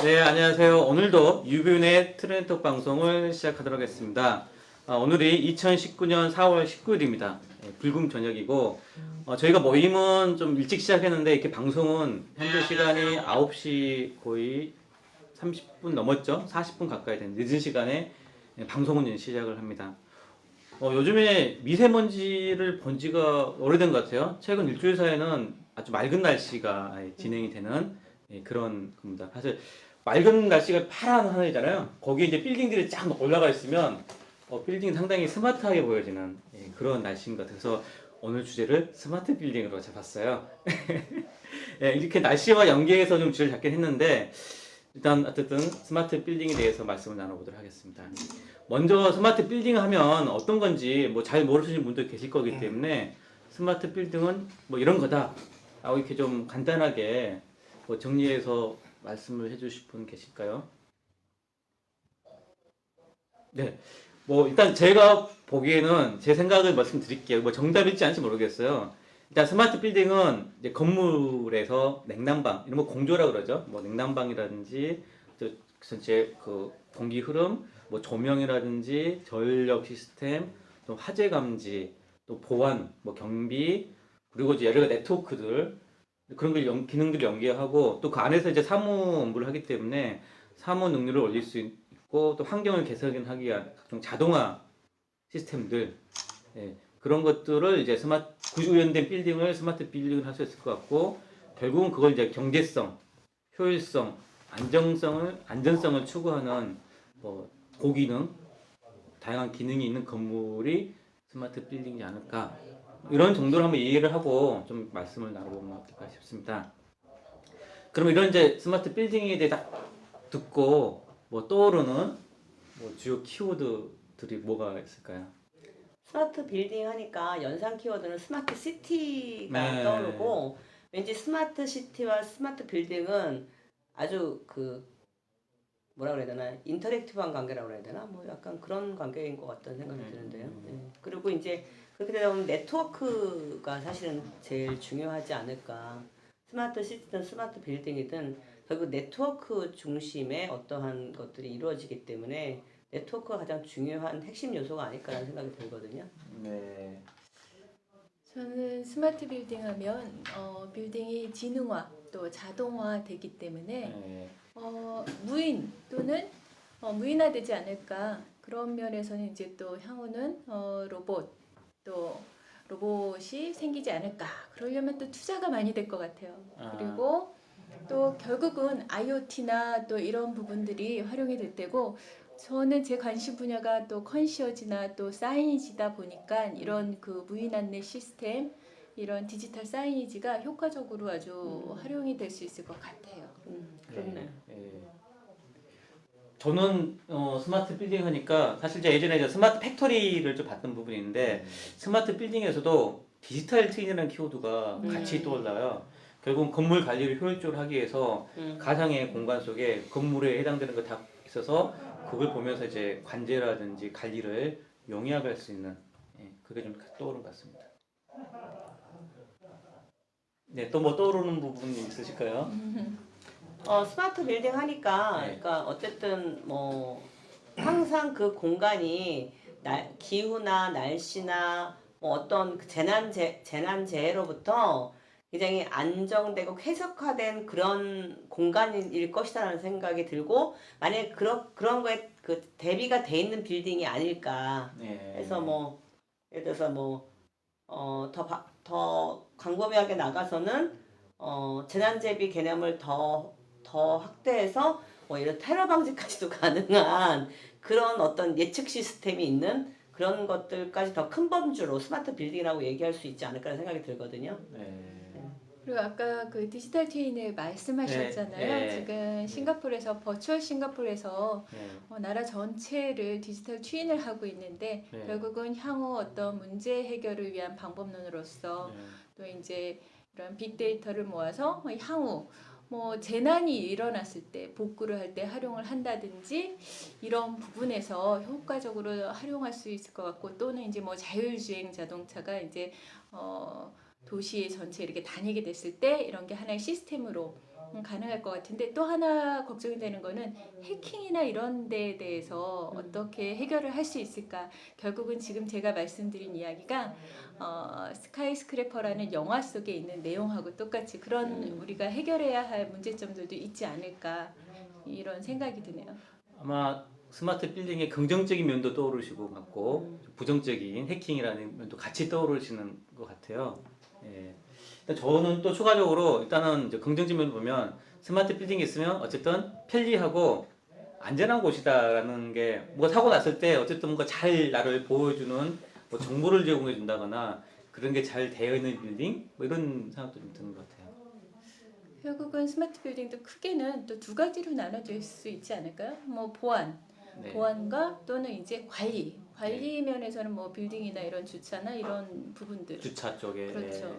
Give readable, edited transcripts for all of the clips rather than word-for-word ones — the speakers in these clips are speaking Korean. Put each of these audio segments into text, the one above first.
네, 안녕하세요. 오늘도 유비운의 트렌드톡 방송을 시작하도록 하겠습니다. 오늘이 2019년 4월 19일입니다. 불금 저녁이고, 저희가 모임은 좀 일찍 시작했는데, 이렇게 방송은 현재 시간이 9시 거의 30분 넘었죠? 40분 가까이 된 늦은 시간에 방송은 이제 시작을 합니다. 요즘에 미세먼지를 본 지가 오래된 것 같아요. 최근 일주일 사이에는 아주 맑은 날씨가 진행이 되는 그런 겁니다. 사실 맑은 날씨가 파란 하늘이잖아요. 거기에 이제 빌딩들이 쫙 올라가 있으면 빌딩이 상당히 스마트하게 보여지는 그런 날씨인 것 같아서 오늘 주제를 스마트 빌딩으로 잡았어요. 이렇게 날씨와 연계해서 좀 주제를 잡긴 했는데 일단 어쨌든 스마트 빌딩에 대해서 말씀을 나눠보도록 하겠습니다. 먼저 스마트 빌딩 하면 어떤 건지 뭐 잘 모르시는 분도 계실 거기 때문에 스마트 빌딩은 뭐 이런 거다 라고 이렇게 좀 간단하게 뭐 정리해서 말씀을 해주실 분 계실까요? 네. 뭐 일단 제가 보기에는 제 생각을 말씀드릴게요. 뭐 정답일지 아닐지 모르겠어요. 일단 스마트 빌딩은 이제 건물에서 냉난방 이런 거 공조라 그러죠. 뭐 냉난방이라든지 또 전체 그 공기 흐름, 뭐 조명이라든지 전력 시스템, 또 화재 감지, 또 보안, 뭐 경비 그리고 이제 여러 가지 네트워크들 그런 걸 기능들을 연계하고 또 그 안에서 이제 사무 업무를 하기 때문에 사무 능률을 올릴 수 있고 또 환경을 개선하기 위한 각종 자동화 시스템들 그런 것들을 이제 구조연된 빌딩을 스마트 빌딩을 할 수 있을 것 같고 결국은 그걸 이제 경제성, 효율성, 안전성을 추구하는 뭐 고기능, 다양한 기능이 있는 건물이 스마트 빌딩이지 않을까 이런 정도로 한번 이해를 하고 좀 말씀을 나눠보면 어떨까 싶습니다. 그럼 이런 이제 스마트 빌딩에 대해 딱 듣고 뭐 떠오르는 뭐 주요 키워드들이 뭐가 있을까요? 스마트 빌딩 하니까 연상 키워드는 스마트 시티가 네. 떠오르고 왠지 스마트 시티와 스마트 빌딩은 아주 뭐라 그래야 되나 인터랙티브한 관계라고 그래야 되나 뭐 약간 그런 관계인 것 같다는 생각이 드는데요. 네. 그리고 이제 그렇게 되다 보면 네트워크가 사실은 제일 중요하지 않을까. 스마트 시티든 스마트 빌딩이든 결국 네트워크 중심의 어떠한 것들이 이루어지기 때문에 네트워크가 가장 중요한 핵심 요소가 아닐까라는 생각이 들거든요. 네. 저는 스마트 빌딩 하면 빌딩이 지능화 또 자동화 되기 때문에 네. 무인 또는 무인화되지 않을까 그런 면에서는 이제 또 향후는 로봇 또 로봇이 생기지 않을까 그러려면 또 투자가 많이 될 것 같아요. 그리고 또 결국은 IoT나 또 이런 부분들이 활용이 될 때고 저는 제 관심 분야가 또 컨시어지나 또 사이니지다 보니까 이런 그 무인 안내 시스템 이런 디지털 사이니지가 효과적으로 아주 활용이 될 수 있을 것 같아요. 그렇네요. 저는 스마트 빌딩 하니까 사실 제가 예전에 이제 스마트 팩토리를 좀 봤던 부분이 있는데 스마트 빌딩에서도 디지털 트윈이라는 키워드가 같이 떠올라요. 결국 건물 관리를 효율적으로 하기 위해서 가상의 공간 속에 건물에 해당되는 거 다 있어서 그걸 보면서 이제 관제라든지 관리를 용이하게 할 수 있는 그게 좀 떠오른 것 같습니다. 네, 또 뭐 떠오르는 부분이 있으실까요? 스마트 빌딩 하니까, 네. 그러니까 어쨌든 뭐 항상 그 공간이 기후나 날씨나 뭐 어떤 그 재난재해로부터 굉장히 안정되고 쾌적화된 그런 공간일 것이다라는 생각이 들고 만약에 그런 거에 그 대비가 돼 있는 빌딩이 아닐까 네. 해서 뭐 예를 들어서 뭐 더 광범위하게 나가서는 재난대비 개념을 더 확대해서 뭐 이런 테러 방지까지도 가능한 그런 어떤 예측 시스템이 있는 그런 것들까지 더 큰 범주로 스마트 빌딩이라고 얘기할 수 있지 않을까라는 생각이 들거든요. 네. 그리고 아까 그 디지털 트윈을 말씀하셨잖아요. 네. 지금 싱가포르에서 버추얼 싱가포르에서 네. 나라 전체를 디지털 트윈을 하고 있는데 네. 결국은 향후 어떤 문제 해결을 위한 방법론으로서 또 이제 이런 빅데이터를 모아서 향후 뭐 재난이 일어났을 때 복구를 할 때 활용을 한다든지 이런 부분에서 효과적으로 활용할 수 있을 것 같고 또는 이제 뭐 자율주행 자동차가 이제 도시 전체 이렇게 다니게 됐을 때 이런 게 하나의 시스템으로 가능할 것 같은데 또 하나 걱정이 되는 거는 해킹이나 이런 데에 대해서 어떻게 해결을 할 수 있을까. 결국은 지금 제가 말씀드린 이야기가 스카이스크래퍼라는 영화 속에 있는 내용하고 똑같이 그런 우리가 해결해야 할 문제점들도 있지 않을까 이런 생각이 드네요. 아마 스마트 빌딩의 긍정적인 면도 떠오르시고 같고 부정적인 해킹이라는 면도 같이 떠오르시는 것 같아요. 예. 일단 저는 또 추가적으로 일단은 이제 긍정적인 면을 보면 스마트 빌딩이 있으면 어쨌든 편리하고 안전한 곳이다라는 게 뭐가 사고 났을 때 어쨌든 뭔가 잘 나를 보여주는 뭐 정보를 제공해 준다거나 그런 게 잘 되어 있는 빌딩 뭐 이런 생각도 좀 드는 것 같아요. 결국은 스마트 빌딩도 크게는 또 두 가지로 나눠질 수 있지 않을까요? 뭐 보안, 네. 보안과 또는 이제 관리 면에서는 뭐 빌딩이나 이런 주차나 이런 부분들. 주차 쪽에 그렇죠.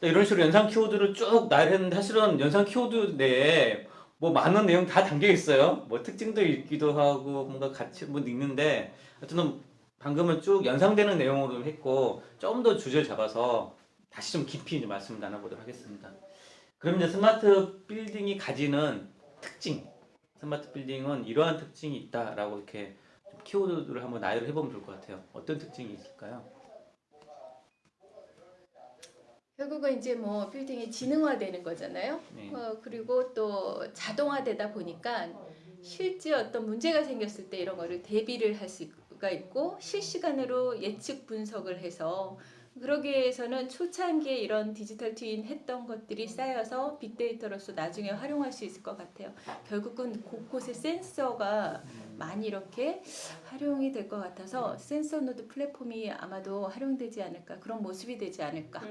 이런 식으로 연상 키워드를 쭉 나열했는데 사실은 연상 키워드 내에 뭐 많은 내용 다 담겨 있어요. 뭐 특징도 있기도 하고 뭔가 같이 뭐 있는데 하여튼 방금은 쭉 연상되는 내용으로 했고 좀 더 주제를 잡아서 다시 좀 깊이 좀 말씀을 나눠보도록 하겠습니다. 그럼 이제 스마트 빌딩이 가지는 특징, 스마트 빌딩은 이러한 특징이 있다라고 이렇게 좀 키워드를 한번 나열을 해보면 좋을 것 같아요. 어떤 특징이 있을까요? 결국은 이제 뭐 빌딩이 지능화되는 거잖아요. 네. 그리고 또 자동화되다 보니까 실제 어떤 문제가 생겼을 때 이런 거를 대비를 할 수가 있고 실시간으로 예측 분석을 해서 그러기 위해서는 초창기에 이런 디지털 트윈 했던 것들이 쌓여서 빅데이터로서 나중에 활용할 수 있을 것 같아요. 결국은 곳곳에 센서가 많이 이렇게 활용이 될 것 같아서 센서 노드 플랫폼이 아마도 활용되지 않을까 그런 모습이 되지 않을까.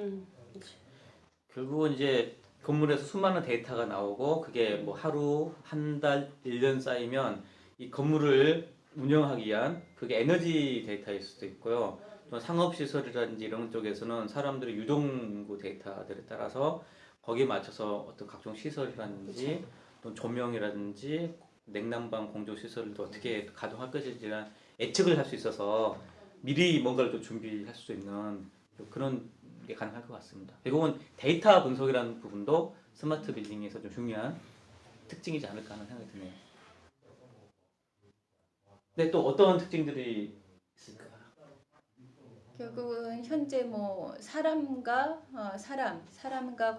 결국은 이제 건물에서 수많은 데이터가 나오고 그게 뭐 하루, 한 달, 1년 쌓이면 이 건물을 운영하기 위한 그게 에너지 데이터일 수도 있고요. 또 상업시설이라든지 이런 쪽에서는 사람들의 유동인구 데이터들에 따라서 거기에 맞춰서 어떤 각종 시설이라든지 또 조명이라든지 냉난방 공조 시설도 어떻게 가동할 것인지나 예측을 할 수 있어서 미리 뭔가를 또 준비할 수 있는 그런 게 가능할 것 같습니다. 결국은 데이터 분석이라는 부분도 스마트 빌딩에서 좀 중요한 특징이지 않을까 하는 생각이 드네요. 근데 또 어떤 특징들이 있을까? 결국은 현재 뭐 사람과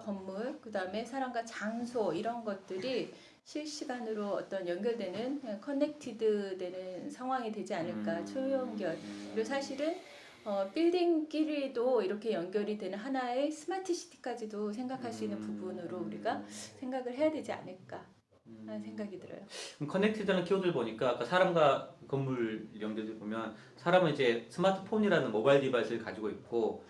건물, 그다음에 사람과 장소 이런 것들이 실시간으로 어떤 연결되는 커넥티드 되는 상황이 되지 않을까 초연결. 그리고 사실은 빌딩끼리도 이렇게 연결이 되는 하나의 스마트 시티까지도 생각할 수 있는 부분으로 우리가 생각을 해야 되지 않을까 하는 생각이 들어요. 그럼 커넥티드라는 키워드를 보니까 아까 사람과 건물 연결을 보면 사람은 이제 스마트폰이라는 모바일 디바이스를 가지고 있고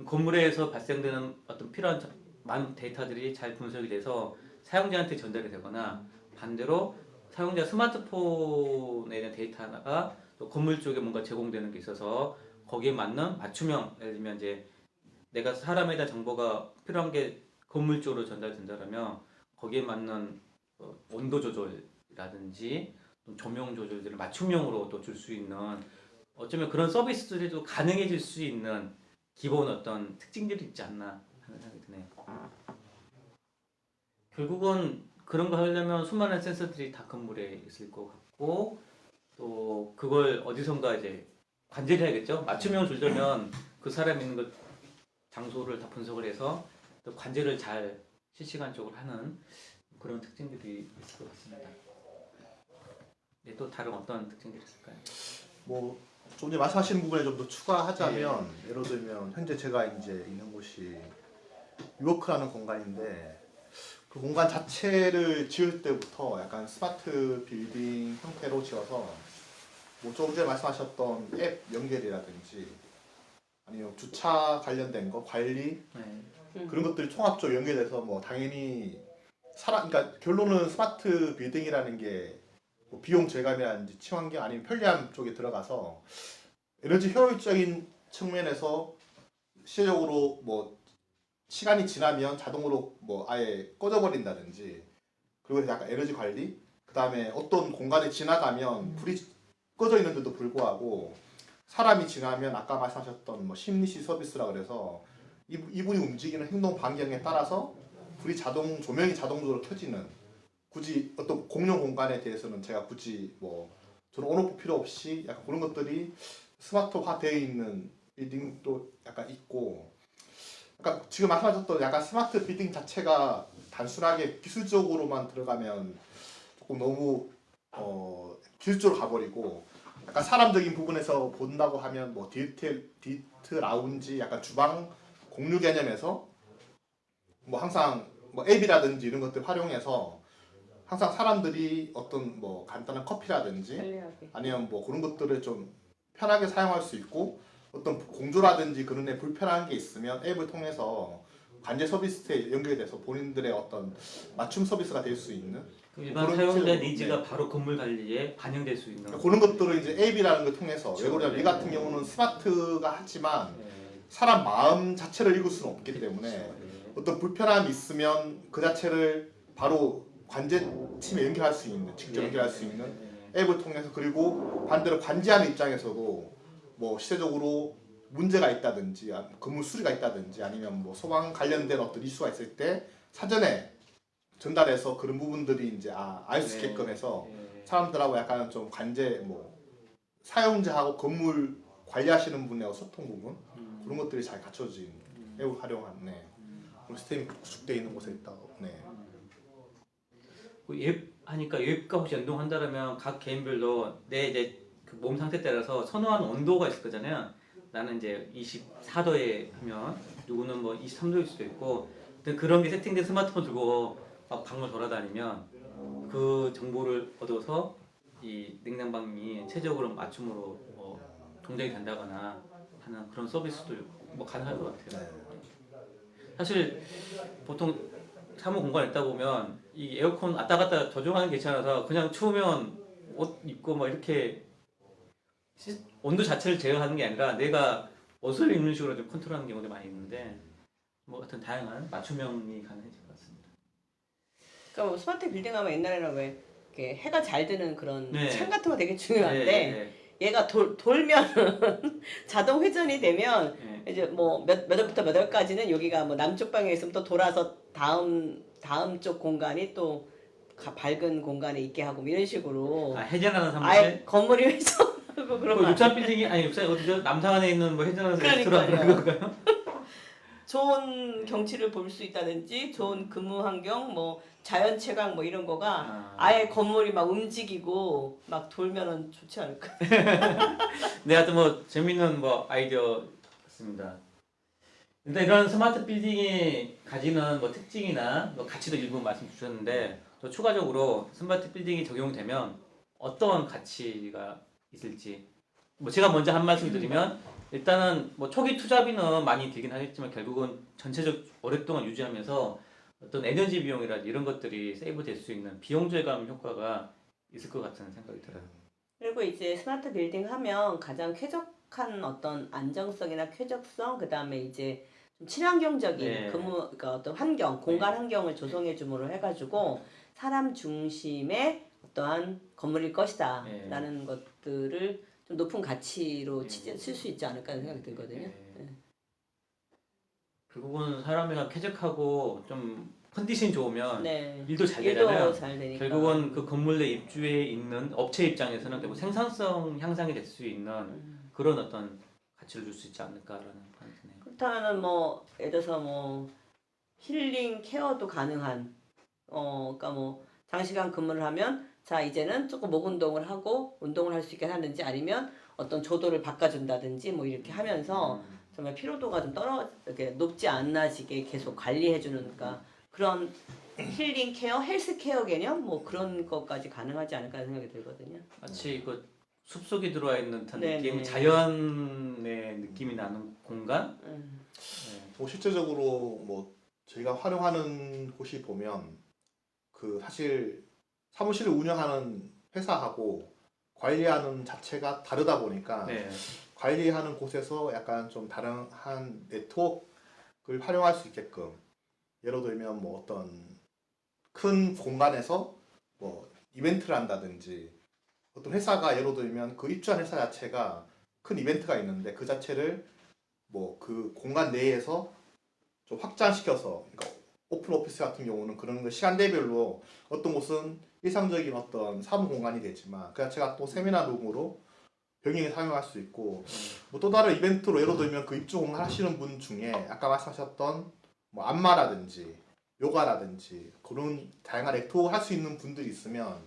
건물에서 발생되는 어떤 필요한 많은 데이터들이 잘 분석이 돼서 사용자한테 전달이 되거나 반대로 사용자 스마트폰에 대한 데이터가 또 건물 쪽에 뭔가 제공되는 게 있어서 거기에 맞는 맞춤형 예를 들면 이제 내가 사람에 대한 정보가 필요한 게 건물 쪽으로 전달된다면 거기에 맞는 온도 조절이라든지 조명 조절들을 맞춤형으로 또 줄 수 있는 어쩌면 그런 서비스들이 또 가능해질 수 있는 기본 어떤 특징들이 있지 않나 하는 생각이 드네요. 결국은 그런 거 하려면 수많은 센서들이 다 건물에 있을 것 같고 또 그걸 어디선가 이제 관제를 해야겠죠. 맞춤형 줄려면 그 사람이 있는 그 장소를 다 분석을 해서 또 관제를 잘 실시간적으로 하는 그런 특징들이 있을 것 같습니다. 네, 또 다른 어떤 특징들이 있을까요? 뭐 좀 전에 말씀하신 부분에 좀 더 추가하자면 예를 들면 현재 제가 이제 있는 곳이 유워크라는 공간인데 그 공간 자체를 지을 때부터 약간 스마트 빌딩 형태로 지어서 뭐 조금 전에 말씀하셨던 앱 연결이라든지 아니면 주차 관련된 거 관리 그런 것들이 종합적으로 연결돼서 뭐 당연히 그러니까 결론은 스마트 빌딩이라는 게 뭐 비용 절감이라든지 친환경 아니면 편리함 쪽에 들어가서 에너지 효율적인 측면에서 실질적으로 뭐 시간이 지나면 자동으로 뭐 아예 꺼져버린다든지 그리고 약간 에너지 관리 그 다음에 어떤 공간에 지나가면 불이 꺼져 있는데도 불구하고 사람이 지나면 아까 말씀하셨던 뭐 심리시 서비스라 그래서 이분이 움직이는 행동 반경에 따라서 불이 조명이 자동적으로 켜지는, 굳이 어떤 공용 공간에 대해서는 제가 굳이 뭐 저는 온오프 필요 없이 약간 그런 것들이 스마트화 되어 있는 빌딩도 약간 있고, 약간 지금 말씀하셨던 약간 스마트 빌딩 자체가 단순하게 기술적으로만 들어가면 조금 너무 기술적으로 가버리고, 약간 사람적인 부분에서 본다고 하면 뭐 디트 라운지, 약간 주방 공유 개념에서 뭐 항상 뭐 앱이라든지 이런 것들 활용해서 항상 사람들이 어떤 뭐 간단한 커피라든지 편리하게. 아니면 뭐 그런 것들을 좀 편하게 사용할 수 있고, 어떤 공조라든지 그런 데 불편한 게 있으면 앱을 통해서 관제 서비스에 연결돼서 본인들의 어떤 맞춤 서비스가 될 수 있는 그 일반 그런 사용자 식으로, 니즈가 네. 바로 건물 관리에 반영될 수 있는 그런 것들을 이제 앱이라는 걸 통해서, 그렇죠. 외국이나 미 네. 같은 경우는 스마트가 하지만 네. 사람 마음 자체를 읽을 수는 없기 때문에 네. 어떤 불편함이 있으면 그 자체를 바로 관제팀에 연결할 수 있는, 직접 연결할 수 있는 앱을 통해서, 그리고 반대로 관제하는 입장에서도 뭐 시대적으로 문제가 있다든지 건물 수리가 있다든지 아니면 뭐 소방 관련된 어떤 이슈가 있을 때 사전에 전달해서 그런 부분들이 이제 알 수 있게끔 해서 사람들하고 약간 좀 관제, 뭐 사용자하고 건물 관리하시는 분하고 소통 부분, 그런 것들이 잘 갖춰진 앱을 활용한 그런 시스템이 구축되어 있는 곳에 있다고. 웹 하니까 웹과 혹시 연동한다면 각 개인별로 내 이제 그 몸 상태 따라서 선호하는 온도가 있을 거잖아요. 나는 이제 24도에 하면 누구는 뭐 23도일 수도 있고, 근데 그런 게 세팅된 스마트폰 들고 막 방을 돌아다니면 그 정보를 얻어서 이 냉난방이 최적으로 맞춤으로 뭐 동작이 된다거나 하는 그런 서비스도 뭐 가능할 것 같아요. 사실 보통 사무 공간에 있다 보면 이 에어컨 왔다 갔다 조정하는 게 귀찮아서 그냥 추우면 옷 입고 뭐 이렇게 온도 자체를 제어하는 게 아니라 내가 옷을 입는 식으로 좀 컨트롤하는 경우도 많이 있는데, 뭐 같은 다양한 맞춤형이 가능해질 것 같습니다. 그러니까 뭐 스마트 빌딩 하면 옛날에는 왜 이렇게 해가 잘 드는 그런 네. 창 같은 거 되게 중요한데, 네. 얘가 돌면은 자동 회전이 되면 네. 이제 뭐 몇 월부터 몇 월까지는 여기가 뭐 남쪽 방향에 있으면 또 돌아서 다음 쪽 공간이 또 밝은 공간에 있게 하고 뭐 이런 식으로 해전하는 사무실? 아예 건물이 회전하고 그런 그 거 63 빌딩이 아니 63 어디죠? 남산에 있는 뭐 해전하는 레스토랑 그러니까요. 그런가요? 좋은 경치를 볼 수 있다든지 좋은 근무 환경 뭐 자연 채광 뭐 이런 거가 아. 아예 건물이 막 움직이고 막 돌면은 좋지 않을까? 네, 하여튼 뭐 재밌는 뭐 아이디어 같습니다. 일단 이런 스마트 빌딩이 가지는 뭐 특징이나 뭐 가치도 일부 말씀 주셨는데, 또 추가적으로 스마트 빌딩이 적용되면 어떤 가치가 있을지, 뭐 제가 먼저 한 말씀 드리면, 일단은 뭐 초기 투자비는 많이 들긴 하겠지만 결국은 전체적 오랫동안 유지하면서 어떤 에너지 비용이라든지 이런 것들이 세이브 될 수 있는 비용 절감 효과가 있을 것 같은 생각이 들어요. 그리고 이제 스마트 빌딩 하면 가장 쾌적한 어떤 안정성이나 쾌적성, 그 다음에 이제 좀 친환경적인 네. 그러니까 어떤 환경, 공간 환경을 조성해 줌으로 해가지고 사람 중심의 어떠한 건물일 것이다 네. 라는 것들을 좀 높은 가치로 쓸 수 있지 않을까 하는 생각이 들거든요. 네. 결국은 사람이가 쾌적하고 좀 컨디션이 좋으면 네. 일도 잘 되잖아요. 일도 잘 되니까. 결국은 그 건물 내 입주해 있는 업체 입장에서는 결국 생산성 향상이 될 수 있는 그런 어떤 가치를 줄 수 있지 않을까라는 생각이 드네요. 그렇다면은 뭐 예를 들어서 뭐 힐링 케어도 가능한 그러니까 뭐 장시간 근무를 하면 자 이제는 조금 목 운동을 하고 운동을 할 수 있게 하는지, 아니면 어떤 조도를 바꿔준다든지 뭐 이렇게 하면서 정말 피로도가 좀 이렇게 높지 않아지게 계속 관리해주는, 그러니까 그런 힐링 케어, 헬스 케어 개념 뭐 그런 것까지 가능하지 않을까 하는 생각이 들거든요. 마치 그 숲속에 들어와 있는 듯한 네네. 느낌, 자연의 느낌이 나는 공간. 네. 뭐 실제적으로 뭐 저희가 활용하는 곳이 보면 그 사실 사무실을 운영하는 회사하고 관리하는 자체가 다르다 보니까 네. 관리하는 곳에서 약간 좀 다양한 네트워크를 활용할 수 있게끔, 예를 들면 뭐 어떤 큰 공간에서 뭐 이벤트를 한다든지, 어떤 회사가 예를 들면 그 입주한 회사 자체가 큰 이벤트가 있는데 그 자체를 뭐 그 공간 내에서 좀 확장시켜서, 그러니까 오픈 오피스 같은 경우는 그런 거 시간대별로 어떤 곳은 일상적인 어떤 사무 공간이 되지만 그 자체가 또 세미나 룸으로 병행해 사용할 수 있고, 뭐 또 다른 이벤트로 예를 들면 그 입주 하시는 분 중에 아까 말씀하셨던 뭐 안마라든지 요가라든지 그런 다양한 액토 할 수 있는 분들이 있으면,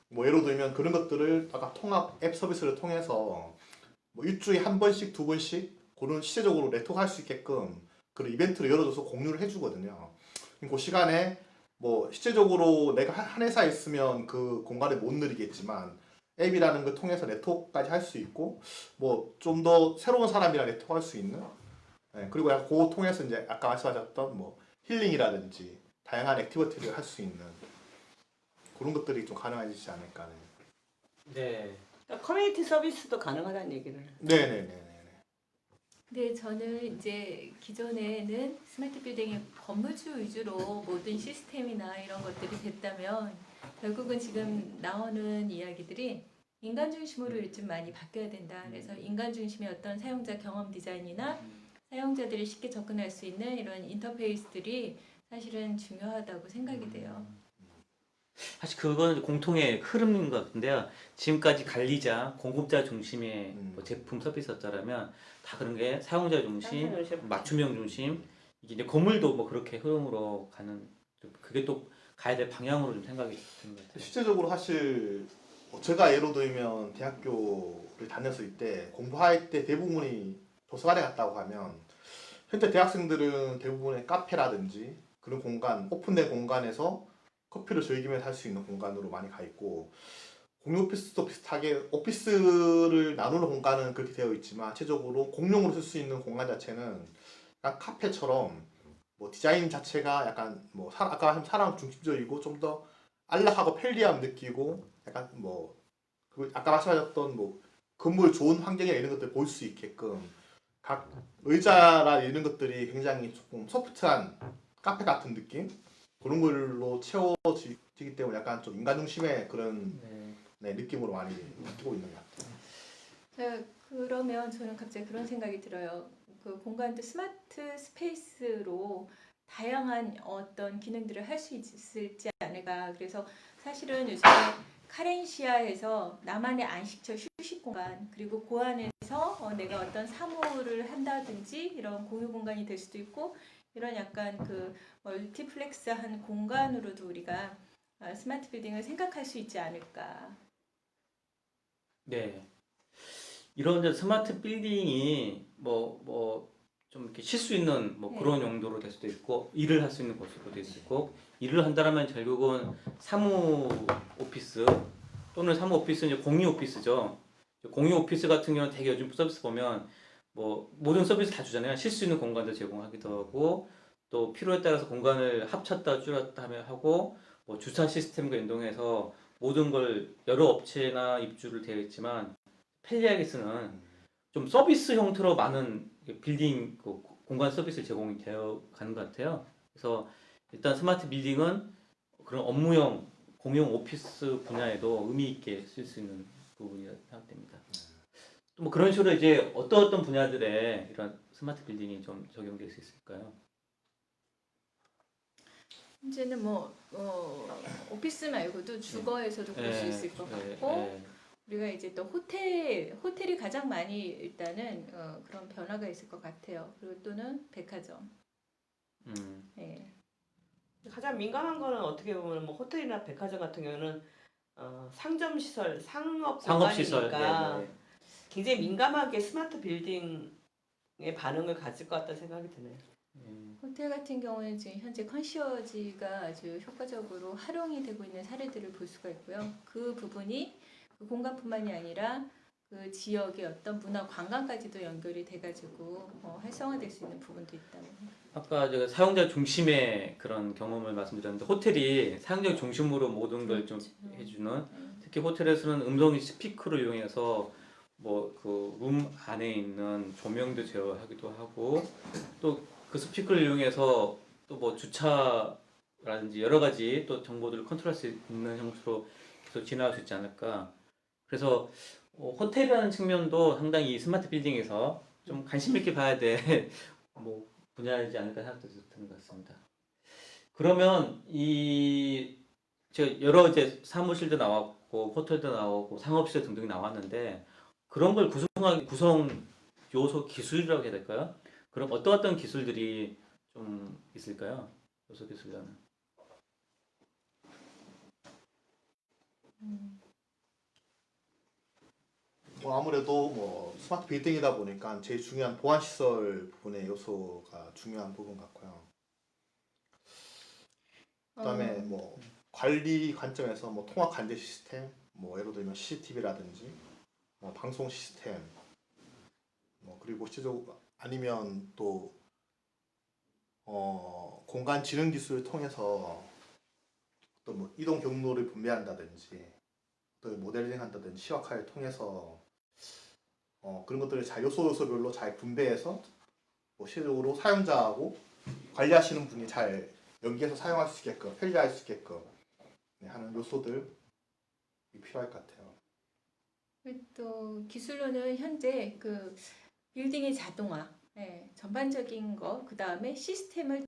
뭐 예를 들면 그런 것들을 아까 통합 앱 서비스를 통해서 뭐 일주일에 한 번씩 두 번씩 그런 시대적으로 네트워크 할 수 있게끔 그런 이벤트를 열어줘서 공유를 해주거든요. 그 시간에 뭐 실제적으로 내가 한 회사에 있으면 그 공간을 못 누리겠지만 앱이라는 걸 통해서 네트워크까지 할 수 있고, 뭐 좀 더 새로운 사람이랑 네트워크 할 수 있는, 그리고 약간 그거 통해서 이제 아까 말씀하셨던 뭐 힐링이라든지 다양한 액티비티를 할 수 있는 그런 것들이 좀 가능해지지 않을까. 네. 그러니까 커뮤니티 서비스도 가능하다는 얘기를. 네네네. 근데 저는 이제 기존에는 스마트 빌딩이 건물주 위주로 모든 시스템이나 이런 것들이 됐다면 결국은 지금 나오는 이야기들이 인간 중심으로 좀 많이 바뀌어야 된다. 그래서 인간 중심의 어떤 사용자 경험 디자인이나 사용자들이 쉽게 접근할 수 있는 이런 인터페이스들이 사실은 중요하다고 생각이 돼요. 사실 그건 공통의 흐름인 것 같은데요. 지금까지 관리자, 공급자 중심의 뭐 제품 서비스였다면 다 그런 게 사용자 중심, 맞춤형 중심, 이게 이제 건물도 뭐 그렇게 흐름으로 가는, 그게 또 가야 될 방향으로 좀 생각이 드는 것 같아요. 실제적으로 사실 제가 예로 들면 대학교를 다녔을 때 공부할 때 대부분이 도서관에 갔다고 하면 현재 대학생들은 대부분의 카페라든지 그런 공간, 오픈된 공간에서 커피를 즐기면서 할 수 있는 공간으로 많이 가 있고, 공유 오피스도 비슷하게 오피스를 나누는 공간은 그렇게 되어 있지만 최적으로 공용으로 쓸 수 있는 공간 자체는 약간 카페처럼 뭐 디자인 자체가 약간 뭐 아까 사람 중심적이고 좀 더 안락하고 편리함 느끼고, 약간 뭐 아까 말씀하셨던 뭐 건물 좋은 환경이나 이런 것들 볼 수 있게끔 각 의자나 이런 것들이 굉장히 조금 소프트한 카페 같은 느낌, 그런 걸로 채워지기 때문에 약간 좀 인간 중심의 그런 느낌으로 많이 바뀌고 있는 것 같아요. 자, 그러면 저는 갑자기 그런 생각이 들어요. 그 공간도 스마트 스페이스로 다양한 어떤 기능들을 할 수 있을지 않을까. 그래서 사실은 요즘에 카렌시아에서 나만의 안식처 휴식 공간, 그리고 그 안에서 내가 어떤 사무를 한다든지 이런 공유 공간이 될 수도 있고, 이런 약간 그 멀티플렉스한 공간으로도 우리가 스마트 빌딩을 생각할 수 있지 않을까. 네. 이런 이제 스마트 빌딩이 좀 이렇게 쉴 수 있는 뭐 그런 용도로 될 수도 있고, 일을 할 수 있는 곳으로 될 수 있고, 일을 한다면 결국은 사무 오피스 또는 사무 오피스는 이제 공유 오피스죠. 공유 오피스 같은 경우는 되게 요즘 서비스 보면 뭐 모든 서비스 다 주잖아요. 쉴 수 있는 공간도 제공하기도 하고, 또 필요에 따라서 공간을 합쳤다 줄였다 하면 하고, 뭐 주차 시스템과 연동해서 모든 걸 여러 업체나 입주를 되어 있지만 편리하게 쓰는 좀 서비스 형태로 많은 빌딩 공간 서비스 제공이 되어 가는 것 같아요. 그래서 일단 스마트 빌딩은 그런 업무용 공용 오피스 분야에도 의미 있게 쓸 수 있는 부분이라 생각됩니다. 또 뭐 그런 식으로 이제 어떤 분야들에 이런 스마트 빌딩이 좀 적용될 수 있을까요? 이제는 뭐 오피스 말고도 주거에서도 볼 수 있을 것 같고, 우리가 이제 또 호텔이 가장 많이 일단은 그런 변화가 있을 것 같아요. 그리고 또는 백화점. 예. 가장 민감한 거는 어떻게 보면 뭐 호텔이나 백화점 같은 경우는 상점 시설, 상업 상업시설. 공간이니까 굉장히 민감하게 스마트 빌딩의 반응을 가질 것 같다는 생각이 드네요. 호텔 같은 경우는 지금 현재 컨시어지가 아주 효과적으로 활용이 되고 있는 사례들을 볼 수가 있고요. 그 부분이 그 공간뿐만이 아니라 그 지역의 어떤 문화 관광까지도 연결이 돼가지고 활성화될 수 있는 부분도 있다고. 아까 제가 사용자 중심의 그런 경험을 말씀드렸는데, 호텔이 사용자 중심으로 모든 걸 좀 해주는, 특히 호텔에서는 음성 스피커를 이용해서 뭐 그 룸 안에 있는 조명도 제어하기도 하고, 또 그 스피커를 이용해서 또 뭐 주차라든지 여러 가지 또 정보들을 컨트롤할 수 있는 형태로 계속 진화할 수 있지 않을까. 그래서 호텔이라는 측면도 상당히 이 스마트 빌딩에서 좀 관심 있게 봐야 될 뭐 분야이지 않을까 생각도 드는 것 같습니다. 그러면 제가 여러 이제 사무실도 나왔고 호텔도 나오고 상업시설 등등이 나왔는데 그런 걸 구성 요소 기술이라고 해야 될까요? 그럼 어떤 기술들이 좀 있을까요? 요소 기술이라는. 뭐 아무래도 뭐 스마트 빌딩이다 보니까 제일 중요한 보안 시설 부분의 요소가 중요한 부분 같고요. 그다음에 뭐 관리 관점에서 뭐 통합 관제 시스템, 뭐 예를 들면 CCTV라든지 뭐 방송 시스템, 뭐 그리고 실제로 아니면 또 공간 지능 기술을 통해서 또 뭐 이동 경로를 분배한다든지 또 모델링 한다든지 시각화를 통해서 그런 것들을 잘 요소별로 잘 분배해서 뭐 실질적으로 사용자하고 관리하시는 분이 잘 연계해서 사용할 수 있게끔 편리할 수 있게끔 하는 요소들이 필요할 것 같아요. 또 기술로는 현재 그 빌딩의 자동화, 전반적인 거, 그 다음에 시스템을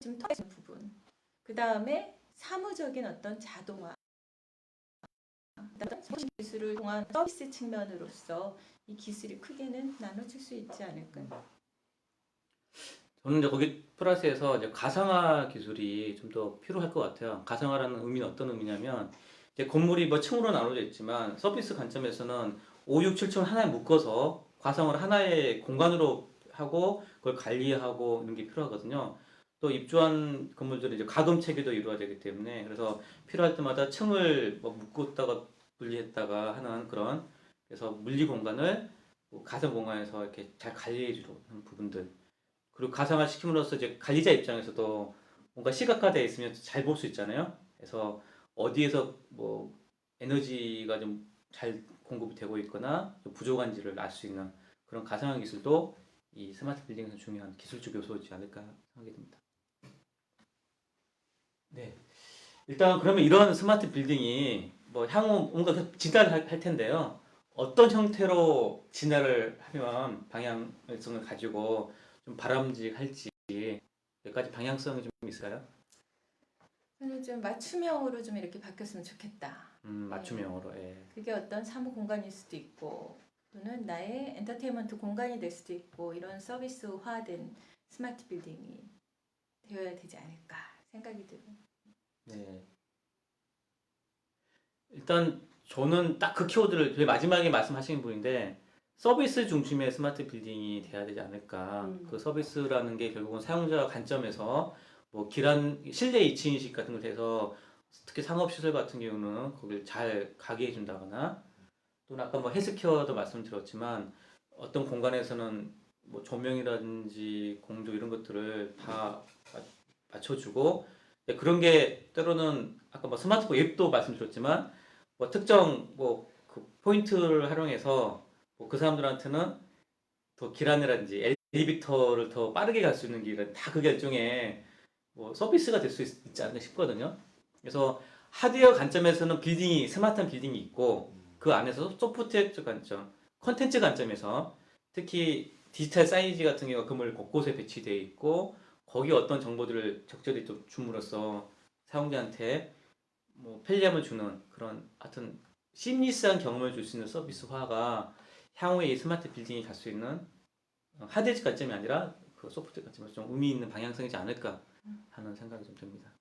좀 통하는 부분, 그 다음에 사무적인 어떤 자동화, 그다음에 기술을 통한 서비스 측면으로서 이 기술이 크게는 나눠질 수 있지 않을까요? 저는 이제 거기 플러스해서 이제 가상화 기술이 좀 더 필요할 것 같아요. 가상화라는 의미는 어떤 의미냐면 이제 건물이 뭐 층으로 나눠져 있지만 서비스 관점에서는 5, 6, 7층을 하나에 묶어서 가상화를 하나의 공간으로 하고 그걸 관리하고 이런 게 필요하거든요. 또 입주한 건물들은 이제 가동 체계도 이루어야 되기 때문에 그래서 필요할 때마다 층을 뭐 묶었다가 분리했다가 하는 그런 그래서 물리 공간을 뭐 가상 공간에서 이렇게 잘 관리해 주는 부분들 그리고 가상화 시킴으로써 이제 관리자 입장에서도 뭔가 시각화되어 있으면 잘 볼 수 있잖아요. 그래서 어디에서 뭐 에너지가 좀 잘 공급이 되고 있거나 좀 부족한지를 알 수 있는 그런 가상화 기술도 이 스마트 빌딩에서 중요한 기술적 요소이지 않을까 생각이 듭니다. 네. 일단 그러면 이런 스마트 빌딩이 뭐 향후 뭔가 진화를 할 텐데요. 어떤 형태로 진화를 하면 방향성을 가지고 좀 바람직할지 몇 가지 방향성이 좀 있어요? 저는 좀 맞춤형으로 좀 이렇게 바뀌었으면 좋겠다. 맞춤형으로. 예. 그게 어떤 사무 공간일 수도 있고 또는 나의 엔터테인먼트 공간이 될 수도 있고 이런 서비스화된 스마트 빌딩이 되어야 되지 않을까 생각이 들어요. 네. 일단 저는 딱 그 키워드를 제일 마지막에 말씀하신 분인데 서비스 중심의 스마트 빌딩이 돼야 되지 않을까. 그 서비스라는 게 결국은 사용자 관점에서 뭐 실내 이치 인식 같은 걸 해서 특히 상업시설 같은 경우는 거기를 잘 가게 해준다거나 또는 아까 뭐 헬스케어도 말씀드렸지만 어떤 공간에서는 뭐 조명이라든지 공조 이런 것들을 다 맞춰주고 그런 게 때로는 아까 뭐 스마트폰 앱도 말씀드렸지만 뭐 특정 뭐 그 포인트를 활용해서 뭐 그 사람들한테는 더 길 안내라든지 엘리베이터를 더 빠르게 갈 수 있는 길은 다 그게 일종의 뭐 서비스가 될 수 있지 않나 싶거든요. 그래서 하드웨어 관점에서는 스마트한 빌딩이 있고 그 안에서 소프트웨어 관점, 컨텐츠 관점에서 특히 디지털 사이즈 같은 경우가 건물 곳곳에 배치되어 있고 거기 어떤 정보들을 적절히 좀 줌으로써 사용자한테 뭐 편리함을 주는 그런 하여튼 심리스한 경험을 줄 수 있는 서비스화가 향후에 이 스마트 빌딩이 갈 수 있는 하드웨어 관점이 아니라 그 소프트웨어 관점에서 좀 의미 있는 방향성이지 않을까 하는 생각이 좀 듭니다.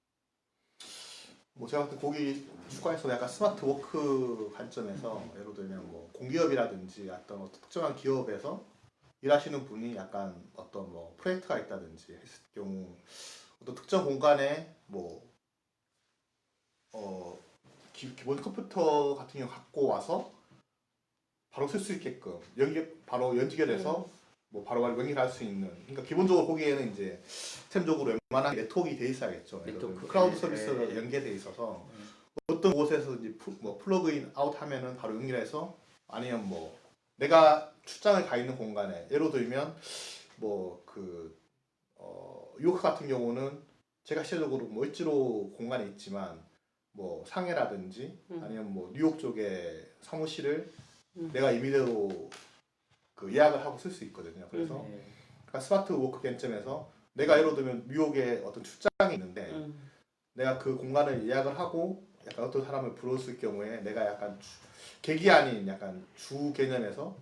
뭐 제가 볼때 거기 추가해서 약간 스마트 워크 관점에서 예를 들면 뭐 공기업이라든지 어떤 특정한 기업에서 일하시는 분이 약간 어떤 뭐 프로젝트가 있다든지 했을 경우 어떤 특정 공간에 뭐 기본 컴퓨터 같은 경우 갖고 와서 바로 쓸 수 있게끔 바로 연결해서 뭐 바로바로 연결할 수 있는 그러니까 기본적으로 거기에는 이제 시스템적으로 웬만한 네트워크가 돼 있어야겠죠. 네트워크. 클라우드 서비스가 연계돼 있어서 어떤 곳에서 이제 뭐 플러그인 아웃 하면은 바로 연결해서 아니면 뭐 내가 출장을 가 있는 공간에 예를 들면 뭐 뉴욕 같은 경우는 제가 실질적으로 뭐 을지로 공간에 있지만 뭐 상해라든지 아니면 뭐 뉴욕 쪽에 사무실을 내가 임의대로 그 예약을 하고 쓸 수 있거든요. 그래서 네. 그러니까 스마트 워크 관점에서 내가 예를 들면 뉴욕에 어떤 출장이 있는데 내가 그 공간을 예약을 하고 약간 어떤 사람을 불렀을 경우에 내가 약간 객이 아닌 약간 주 개념에서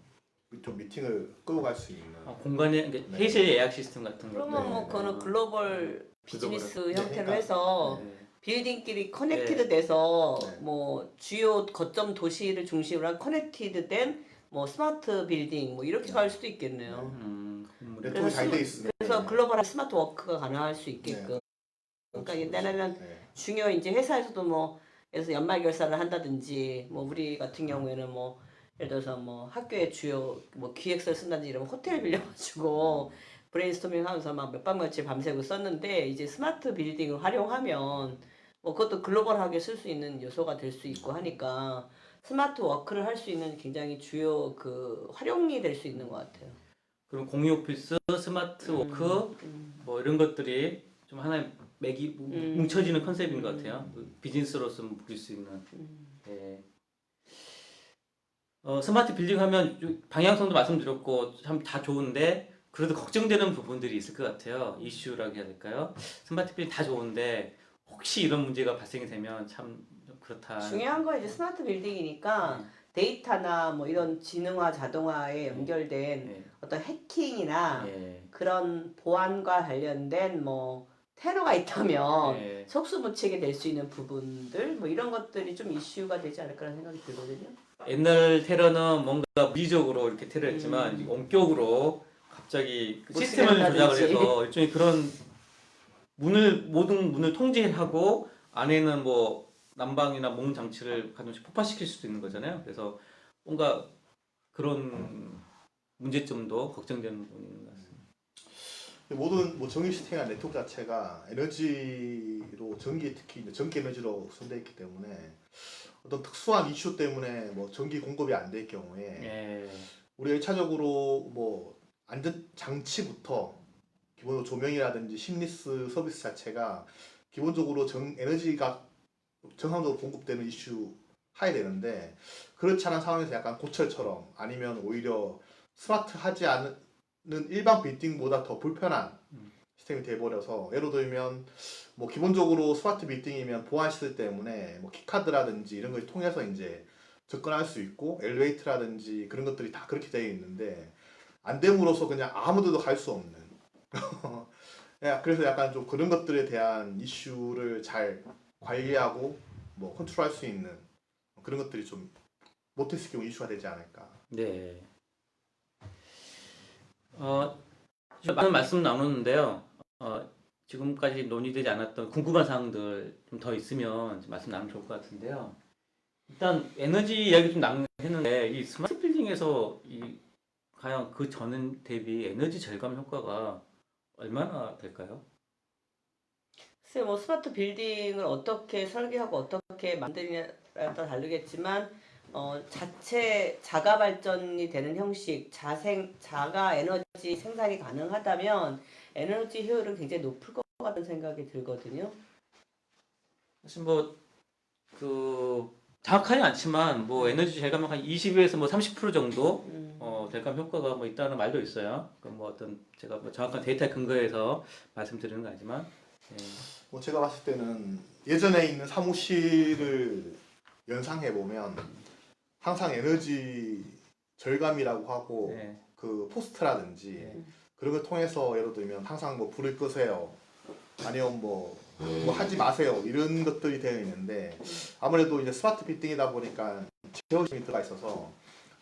좀 미팅을 끌고 갈 수 있는 공간에 그러니까 네. 회실 예약 시스템 같은 거. 그러면 뭐 네, 그거는 네. 글로벌 비즈니스 네, 형태로 그러니까, 해서 네. 빌딩끼리 커넥티드 돼서 네. 뭐 주요 거점 도시를 중심으로 한 커넥티드 된 뭐 스마트 빌딩 뭐 이렇게 갈 수도 있겠네요. 건물이. 네트워크 잘 돼 있으면 그래서 글로벌한 스마트 워크가 가능할 수 있게끔. 그러니까 옛날에는 네. 중요 이제 회사에서도 뭐 그래서 연말 결산을 한다든지 뭐 우리 같은 경우에는 뭐 예를 들어서 뭐 학교에 주요 뭐 기획서를 쓴다든지 이러면 호텔 빌려가지고 브레인스토밍 하면서 막 몇 박 며칠 밤새고 썼는데 이제 스마트 빌딩을 활용하면 뭐 그것도 글로벌하게 쓸 수 있는 요소가 될 수 있고 하니까 스마트 워크를 할 수 있는 굉장히 주요 그 활용이 될 수 있는 것 같아요. 그리고 공유 오피스, 스마트 워크 뭐 이런 것들이 좀 하나의 맥이 뭉쳐지는 컨셉인 것 같아요. 비즈니스로서 보일 수 있는. 네. 스마트 빌딩 하면 방향성도 말씀드렸고 참 다 좋은데 그래도 걱정되는 부분들이 있을 것 같아요. 이슈라고 해야 될까요? 스마트 빌딩 다 좋은데 혹시 이런 문제가 발생이 되면 참 그렇다. 중요한 건 이제 스마트 빌딩이니까 데이터나 뭐 이런 지능화 자동화에 연결된 네. 어떤 해킹이나 예. 그런 보안과 관련된 뭐 테러가 있다면 예. 속수무책이 될 수 있는 부분들 뭐 이런 것들이 좀 이슈가 되지 않을까라는 생각이 들거든요. 옛날 테러는 뭔가 물리적으로 이렇게 테러했지만 이제 원격으로 갑자기 그 못 시스템을 쓰게 조작을 한다든지. 해서 일종의 그런 모든 문을 통제하고 안에는 뭐 난방이나 모든 장치를 가끔씩 폭파시킬 수도 있는 거잖아요. 그래서 뭔가 그런 문제점도 걱정되는 부분이 있는 것 같습니다. 모든 뭐 전기 시스템이나 네트워크 자체가 에너지로 전기 특히 이제 전기 에너지로 구성되어 있기 때문에 어떤 특수한 이슈 때문에 뭐 전기 공급이 안 될 경우에 예. 우리가 1차적으로 뭐 안전 장치부터 기본적으로 조명이라든지 심리스 서비스 자체가 기본적으로 에너지가 정상적으로 공급되는 이슈 하야 되는데 그렇지 않은 상황에서 약간 고철처럼 아니면 오히려 스마트하지 않은 일반 빌딩보다 더 불편한 시스템이 돼버려서 예를 들면 뭐 기본적으로 스마트 빌딩이면 보안 시스템 때문에 뭐 키카드라든지 이런 걸 통해서 이제 접근할 수 있고 엘리베이터라든지 그런 것들이 다 그렇게 되어 있는데 안 됨으로써 그냥 아무데도 갈 수 없는 그래서 약간 좀 그런 것들에 대한 이슈를 잘 관리하고 뭐 컨트롤할 수 있는 그런 것들이 좀 못했을 경우 이슈가 되지 않을까. 네. 많은 말씀 나누는데요. 지금까지 논의되지 않았던 궁금한 사항들 좀 더 있으면 말씀 나누면 좋을 것 같은데요. 일단 에너지 이야기 좀 나누는데 이 스마트 빌딩에서 과연 그 전 대비 에너지 절감 효과가 얼마나 될까요? 글쎄 뭐 스마트 빌딩을 어떻게 설계하고 어떻게 만드느냐에 따라 다르겠지만 자체 자가 발전이 되는 형식, 자가 에너지 생산이 가능하다면 에너지 효율은 굉장히 높을 것 같다는 생각이 들거든요. 사실 뭐 정확하지 않지만 뭐 에너지 절감은 한 20에서 뭐 30% 정도 절감 효과가 뭐 있다는 말도 있어요. 뭐 어떤 제가 뭐 정확한 데이터에 근거해서 말씀드리는 거 아니지만. 네. 뭐 제가 봤을 때는 예전에 있는 사무실을 연상해 보면 항상 에너지 절감이라고 하고 네. 그 포스트라든지 그런 걸 통해서 예를 들면 항상 뭐 불을 끄세요 아니면 뭐 하지 마세요 이런 것들이 되어 있는데 아무래도 이제 스마트 빌딩이다 보니까 제어심이 들어가 있어서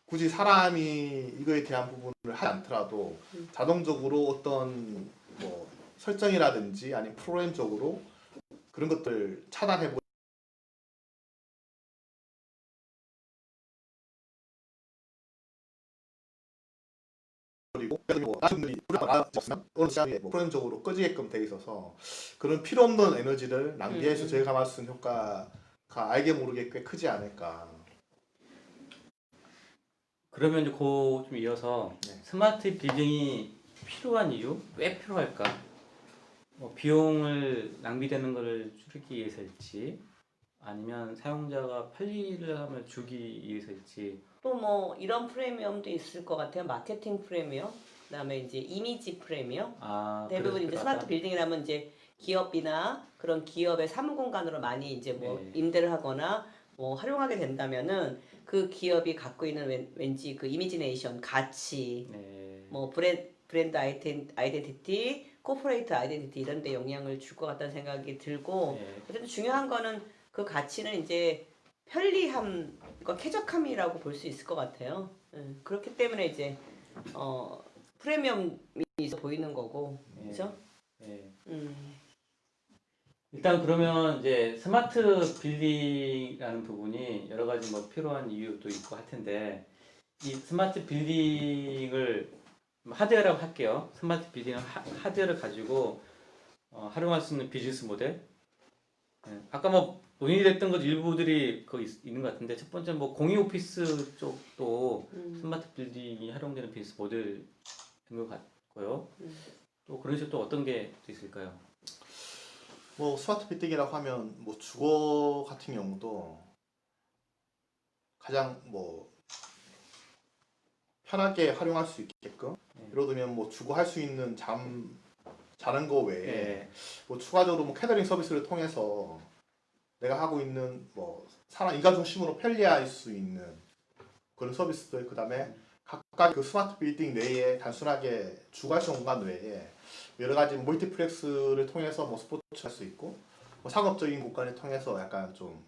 굳이 사람이 이거에 대한 부분을 하지 않더라도 자동적으로 어떤 뭐 설정이라든지 아니면 프로그램적으로 그런 것들 차단해 버리고 나중에 어느 시간에 프로그램적으로 꺼지게끔 돼 있어서 그런 필요 없는 에너지를 낭비해서 절감할 수 있는 효과가 알게 모르게 꽤 크지 않을까. 그러면 이제 좀 이어서 네. 스마트 빌딩이 필요한 이유? 왜 필요할까? 뭐 비용을 낭비되는 것을 줄이기 위해서일지 아니면 사용자가 편리를 하면 주기 위해서일지 또 뭐 이런 프리미엄도 있을 것 같아요. 마케팅 프리미엄, 그다음에 이제 이미지 프리미엄. 아, 대부분 그래서 이제 들어갔다. 스마트 빌딩이라면 이제 기업이나 그런 기업의 사무 공간으로 많이 이제 뭐 네. 임대를 하거나 뭐 활용하게 된다면은 그 기업이 갖고 있는 왠지 그 이미지네이션, 가치, 네. 뭐 브랜드 아이덴티티, 코퍼레이트 아이덴티티 이런 데 영향을 줄 것 같다는 생각이 들고, 네. 어쨌든 중요한 거는 그 가치는 이제 편리함과 쾌적함이라고 볼 수 있을 것 같아요. 그렇기 때문에 이제 프리미엄이 있어 보이는 거고, 네. 그렇죠? 네. 음. 일단 그러면 이제 스마트 빌딩이라는 부분이 여러 가지 뭐 필요한 이유도 있고 할 텐데, 이 스마트 빌딩을 하드웨어라고 할게요. 스마트 빌딩 하드웨어를 가지고 활용할 수 있는 비즈니스 모델. 네. 아까 뭐 논의 됐던 것 일부들이 거기 있는 것 같은데, 첫 번째 뭐 공유 오피스 쪽도 스마트 빌딩이 활용되는 비즈니스 모델인 것 같고요. 또 그런 식으로 또 어떤 게 또 있을까요? 뭐 스마트 빌딩이라고 하면 뭐 주거 같은 경우도 가장 뭐 편하게 활용할 수 있게끔, 예를 들면 뭐 주거할 수 있는 자는 거 외에 네. 뭐 추가적으로 뭐 캐터링 서비스를 통해서 내가 하고 있는 뭐 사람 인간 중심으로 편리할 수 있는 그런 서비스들, 그다음에 각각 그 스마트 빌딩 내에 단순하게 주거할 수 있는 공간 외에 여러 가지 멀티플렉스를 통해서 뭐 스포츠 할 수 있고 뭐 상업적인 공간을 통해서 약간 좀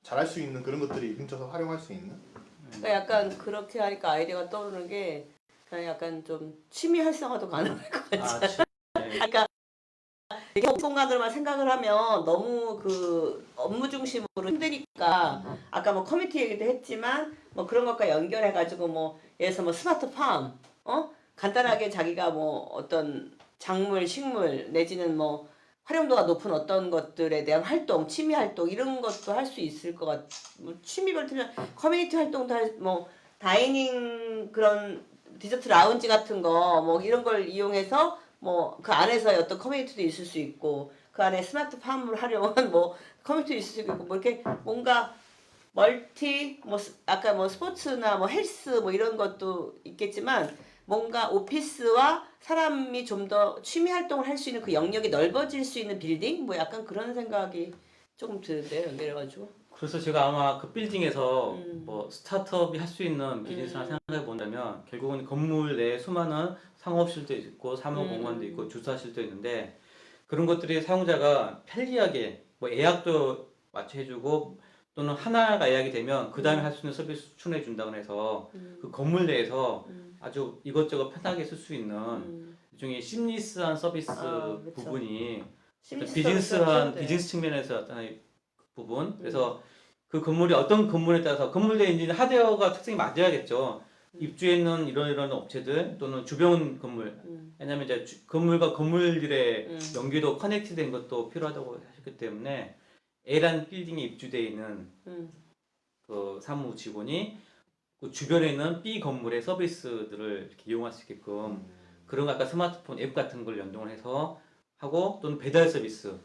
잘할 수 있는 그런 것들이 뭉쳐서 활용할 수 있는. 그러니까 약간 그렇게 하니까 아이디어가 떠오르는 게 그냥 약간 좀 취미 활성화도 가능할 것 같지. 네. 그러니까 이게 공간으로만 생각을 하면 너무 그 업무 중심으로 힘드니까, 아까 뭐 커뮤니티 얘기도 했지만 뭐 그런 것과 연결해 가지고 뭐 예를 들어서 뭐 스마트 팜, 간단하게 자기가 뭐 어떤 작물, 식물 내지는 뭐 활용도가 높은 어떤 것들에 대한 활동, 취미 활동 이런 것도 할 수 있을 것 같. 뭐 취미별 틀면 커뮤니티 활동도 뭐 다이닝 그런 디저트 라운지 같은 거 뭐 이런 걸 이용해서 뭐 그 안에서 어떤 커뮤니티도 있을 수 있고, 그 안에 스마트 팜을 활용한 뭐 커뮤니티도 있을 수 있고, 뭐 이렇게 뭔가 멀티 뭐 아까 뭐 스포츠나 뭐 헬스 뭐 이런 것도 있겠지만, 뭔가 오피스와 사람이 좀 더 취미 활동을 할 수 있는 그 영역이 넓어질 수 있는 빌딩, 뭐 약간 그런 생각이 조금 드는데요, 연결해가지고. 그래서 제가 아마 그 빌딩에서 뭐 스타트업이 할 수 있는 비즈니스를 생각해 본다면, 결국은 건물 내에 수많은 상업실도 있고 사무공간도 있고 주차실도 있는데, 그런 것들이 사용자가 편리하게 뭐 예약도 맞춰 해주고, 또는 하나가 예약이 되면 그 다음에 할 수 있는 서비스 추천해 준다고 해서 그 건물 내에서 아주 이것저것 편하게 쓸 수 있는 일종의 심리스한 서비스 그쵸. 부분이 심리스 비즈니스한 서비스가 비즈니스 측면에서 어떤 부분. 그래서 그 건물이 어떤 건물에 따라서 건물 내에 있는 하드웨어가 특성이 맞아야겠죠. 입주해 있는 이런 업체들 또는 주변 건물. 왜냐하면 이제 건물과 건물들의 연계도 커넥트된 것도 필요하다고 하셨기 때문에, A라는 빌딩에 입주되어 있는 그 사무 직원이 그 주변에 있는 B 건물의 서비스들을 이렇게 이용할 수 있게끔, 그런 거 아까 스마트폰 앱 같은 걸 연동을 해서 하고, 또는 배달 서비스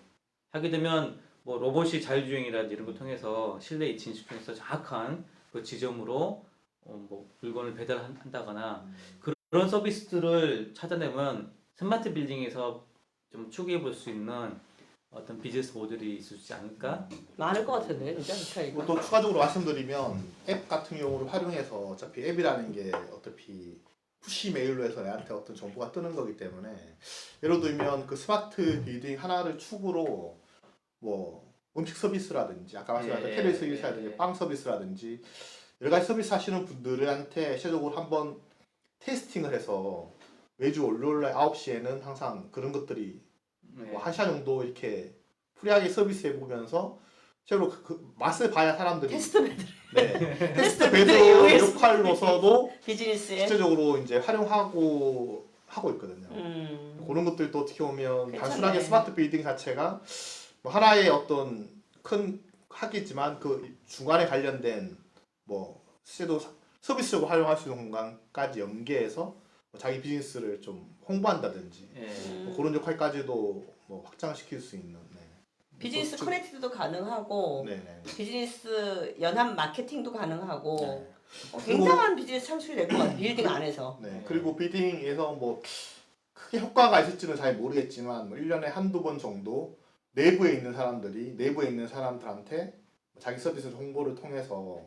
하게 되면 뭐 로봇이 자율주행이라든지 이런 걸 통해서 실내 2층 집중해서 정확한 그 지점으로 뭐 물건을 배달한다거나, 그런 서비스들을 찾아내면 스마트 빌딩에서 좀 추구해 볼 수 있는 어떤 비즈니스 모델이 있을 수 있지 않을까? 많을 것 같은데 진짜 스타일이. 또 추가적으로 말씀드리면 앱 같은 경우를 활용해서 어차피 앱이라는 게 어차피 푸시 메일로 해서 내한테 어떤 정보가 뜨는 거기 때문에, 예를 들면 그 스마트 빌딩 하나를 축으로 뭐 음식 서비스라든지 아까 말씀하신 캐리 서비스라든지 빵 서비스라든지 여러 가지 서비스 하시는 분들한테 실제적으로 한번 테스팅을 해서 매주 월요일 날 9시에는 항상 그런 것들이 뭐 1시간 정도 이렇게 프리하게 서비스해 보면서 실제로 그 맛을 봐야 사람들이 테스트 베드 네. 테스트 베드 배드 이용해서 역할로서도 비즈니스에. 실제적으로 이제 활용하고 하고 있거든요. 그런 것들도 어떻게 보면 괜찮네. 단순하게 스마트 빌딩 자체가 뭐 하나의 어떤 큰 하겠지만 그 중간에 관련된 뭐 실제로 서비스적으로 활용할 수 있는 공간까지 연계해서 뭐 자기 비즈니스를 좀 홍보한다든지 뭐 그런 역할까지도 뭐 확장시킬 수 있는. 네. 비즈니스 커넥트도 가능하고 네네. 비즈니스 연합 마케팅도 가능하고 네. 굉장한 비즈니스 창출이 될 것 같아요. 빌딩 안에서. 네. 그리고 빌딩에서 뭐 크게 효과가 있을지는 잘 모르겠지만 뭐 1년에 한두 번 정도 내부에 있는 사람들한테 자기 서비스 홍보를 통해서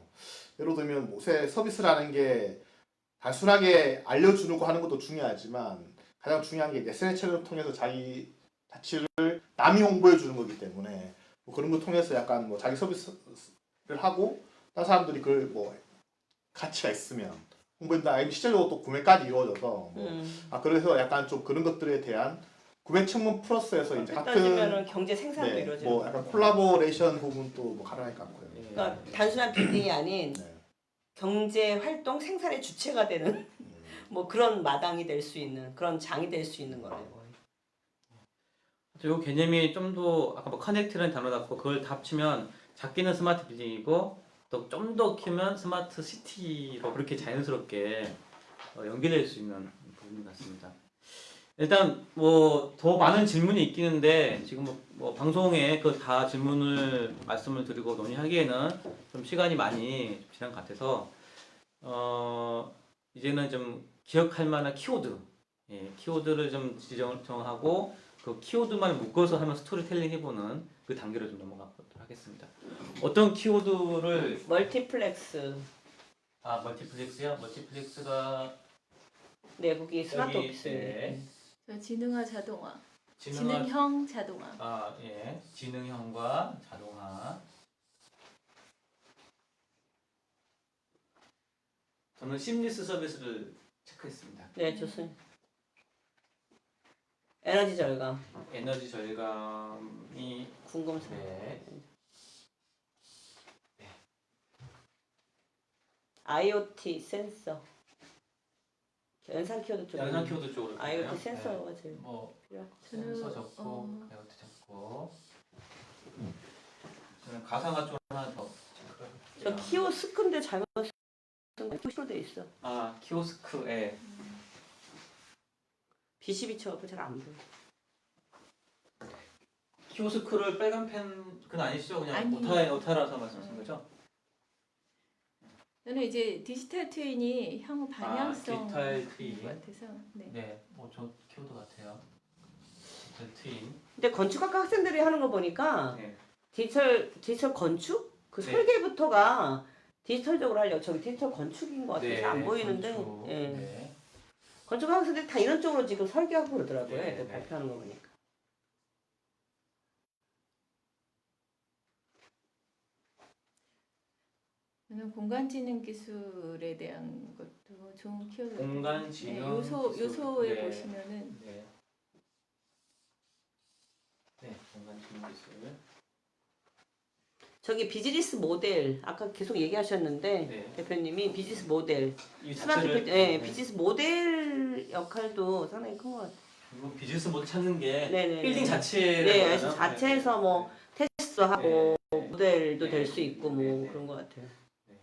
예를 들면 뭐새 서비스라는 게 단순하게 알려주는 거 하는 것도 중요하지만 가장 중요한 게 SNS를 통해서 자기 자취를 남이 홍보해 주는 거기 때문에 뭐 그런 거 통해서 약간 뭐 자기 서비스를 하고 다른 사람들이 그걸 뭐 가치가 있으면 홍보한다 아니면 실제로 또 구매까지 이루어져서 뭐 그래서 약간 좀 그런 것들에 대한 구매 측면 플러스에서 이제 따지면은 경제 생산도 네, 이루어지는 뭐 약간 콜라보레이션 부분도 뭐 가능할 것 같고요. 그러니까 단순한 빌딩이 아닌 네. 경제 활동 생산의 주체가 되는 뭐 그런 마당이 될 수 있는 그런 장이 될 수 있는 거네요. 이 개념이 좀 더 아까 뭐 커넥트라는 단어 같고 그걸 다 합치면 작게는 스마트 빌딩이고 또 좀 더 키면 스마트 시티로 그렇게 자연스럽게 연결될 수 있는 부분 같습니다. 일단 뭐 더 많은 질문이 있기는데 지금 뭐 방송에 그 다 질문을 말씀을 드리고 논의하기에는 좀 시간이 많이 지난 것 같아서 이제는 좀 기억할 만한 키워드, 키워드를 좀 정하고 그 키워드만 묶어서 하는 스토리텔링 해보는 그 단계로 좀 넘어가 보도록 하겠습니다. 어떤 키워드를 멀티플렉스. 멀티플렉스요? 멀티플렉스가 네, 거기 스마트 여기, 오피스. 네. 저 지능화 자동화, 지능화 지능형 자동화. 예. 지능형과 자동화. 저는 심리스 서비스를 체크했습니다. 네, 좋습니다. 에너지 절감. 에너지 절감이 궁금증. 네. IoT 센서. 연산 키워드 쪽. 영상 키워드 쪽으로 IoT 볼까요? 센서가 제일 뭐 필요할 것 센서 적고 IoT 적고 저는 가상화 쪽으로 하나 더 체크를 저 해볼게요. 키오스크인데 잘못 쓴거 돼 있어. 키오스크에 빛이 비쳐갖고 잘 안 보여. 키오스크를 빨간 펜 그건 아니시죠? 그냥 아니에요. 오타라서 말씀하신 거죠? 저는 이제 디지털 트윈이 향후 방향성 디지털 트윈. 것 같아서. 네. 네, 저 키워드 같아요. 디지털 트윈. 근데 건축학과 학생들이 하는 거 보니까 네. 디지털 건축? 그 네. 설계부터가 디지털적으로 하려고 저기 디지털 건축인 것 같아서 안 보이는데 건축. 예. 네. 건축학 학생들이 다 이런 쪽으로 지금 설계하고 그러더라고요. 네, 애들 네. 발표하는 거 보니까. 저는 공간지능 기술에 대한 것도 좋은 키워드. 공간지능 요소에 네. 보시면은 네. 네, 공간지능 기술. 저기 비즈니스 모델 아까 계속 얘기하셨는데 네. 대표님이 비즈니스 모델 이 스마트 자체를 비즈니스 모델 역할도 상당히 큰 것 같아요. 이거 비즈니스 모델 찾는 게 네네. 빌딩 자체를 네, 하잖아요. 그래서 자체에서 뭐 테스트하고 네. 모델도 네. 될 수 있고 뭐 네, 네. 그런 것 같아요. 네.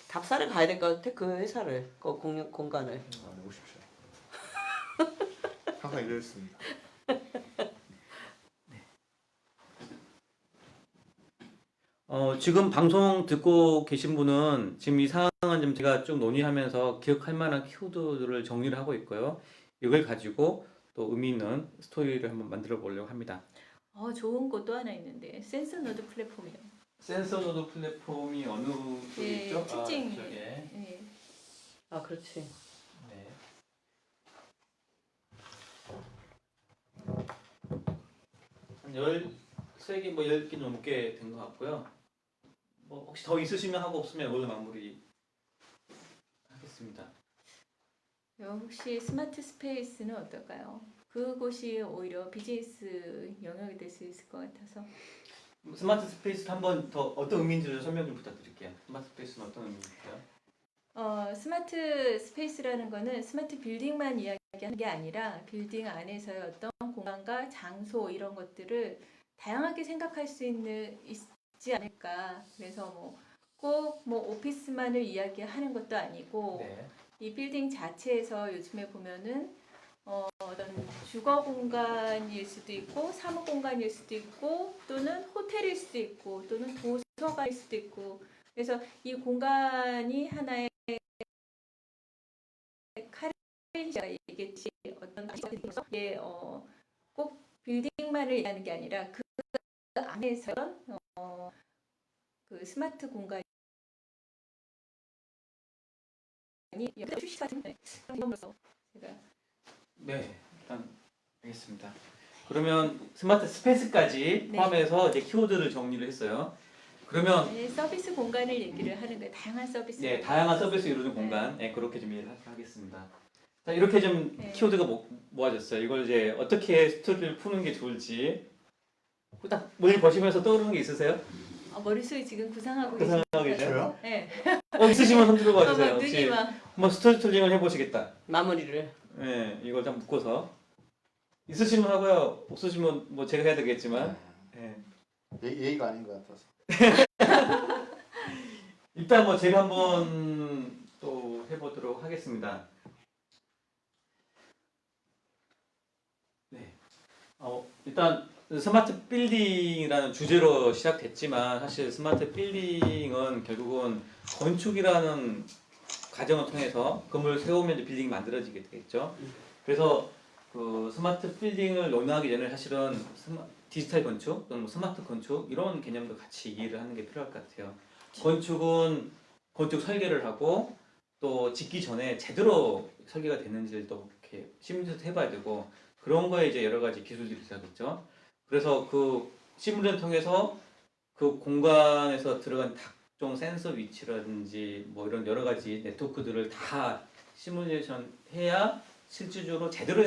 답사를 가야 될 것 같아 그 회사를 그 공간을. 네, 오십시오. 항상 이랬습니다. 지금 방송 듣고 계신 분은 지금 이 상황은 좀 제가 좀 논의하면서 기억할 만한 키워드들을 정리를 하고 있고요. 이걸 가지고 또 의미 있는 스토리를 한번 만들어 보려고 합니다. 좋은 것도 하나 있는데 센서 노드 플랫폼이요. 센서 노드 플랫폼이 어느 쪽에 네, 있죠? 특징이. 저게. 네. 아 그렇지. 네. 한 13개, 뭐 10개 넘게 된 것 같고요. 뭐 혹시 더 있으시면 하고 없으면 이걸로 마무리 하겠습니다. 혹시 스마트 스페이스는 어떨까요? 그곳이 오히려 비즈니스 영역이 될 수 있을 것 같아서. 스마트 스페이스 한번 더 어떤 의미인지를 설명 좀 부탁드릴게요. 스마트 스페이스는 어떤 의미인가요? 스마트 스페이스라는 거는 스마트 빌딩만 이야기하는 게 아니라 빌딩 안에서의 어떤 공간과 장소 이런 것들을 다양하게 생각할 수 있지 않을까. 그래서 꼭 오피스만을 이야기하는 것도 아니고 네. 이 빌딩 자체에서 요즘에 보면은 어떤 주거 공간일 수도 있고 사무 공간일 수도 있고 또는 호텔일 수도 있고 또는 도서관일 수도 있고 그래서 이 공간이 하나의 카렌시가 얘기했지 어떤 이게 꼭 빌딩만을 얘기하는 게 아니라 그 안에서 그 스마트 공간이 휴식 같은 경험으로서 제가 네, 일단 알겠습니다. 그러면 스마트 스페이스까지 네. 포함해서 이제 키워드를 정리를 했어요. 그러면 서비스 공간을 얘기를 하는 거예요. 다양한 서비스. 네, 다양한 서비스 이루는 공간, 네, 그렇게 좀 이해를 하겠습니다. 자, 이렇게 좀 네. 키워드가 모아졌어요. 이걸 이제 어떻게 스토리를 푸는 게 좋을지 딱 머리 보시면서 떠오르는 게 있으세요? 머릿속에 지금 구상하고 구상하고 계십니까? 계셔요? 네. 있으시면 손 들어봐 주세요. 눈이 혹시 막 한번 스토리텔링을 해보시겠다. 마무리를. 네, 이걸 좀 묶어서 있으시면 하고요. 없으시면 뭐 제가 해야 되겠지만. 네. 예의가 아닌 것 같아서. 일단 뭐 제가 한번 또 해보도록 하겠습니다. 네. 일단 스마트 빌딩이라는 주제로 시작됐지만 사실 스마트 빌딩은 결국은 건축이라는 과정을 통해서 건물을 세우면 이제 빌딩이 만들어지게 되겠죠. 그래서 그 스마트 빌딩을 논의하기 전에 사실은 디지털 건축 또는 뭐 스마트 건축 이런 개념도 같이 이해를 하는 게 필요할 것 같아요. 건축은 건축 설계를 하고 또 짓기 전에 제대로 설계가 되는지를 또 이렇게 시뮬레이션 해봐야 되고 그런 거에 이제 여러 가지 기술들이 있겠죠. 그래서 그 시뮬레이션 통해서 그 공간에서 들어간 각종 센서 위치라든지 뭐 이런 여러 가지 네트워크들을 다 시뮬레이션 해야 실질적으로 제대로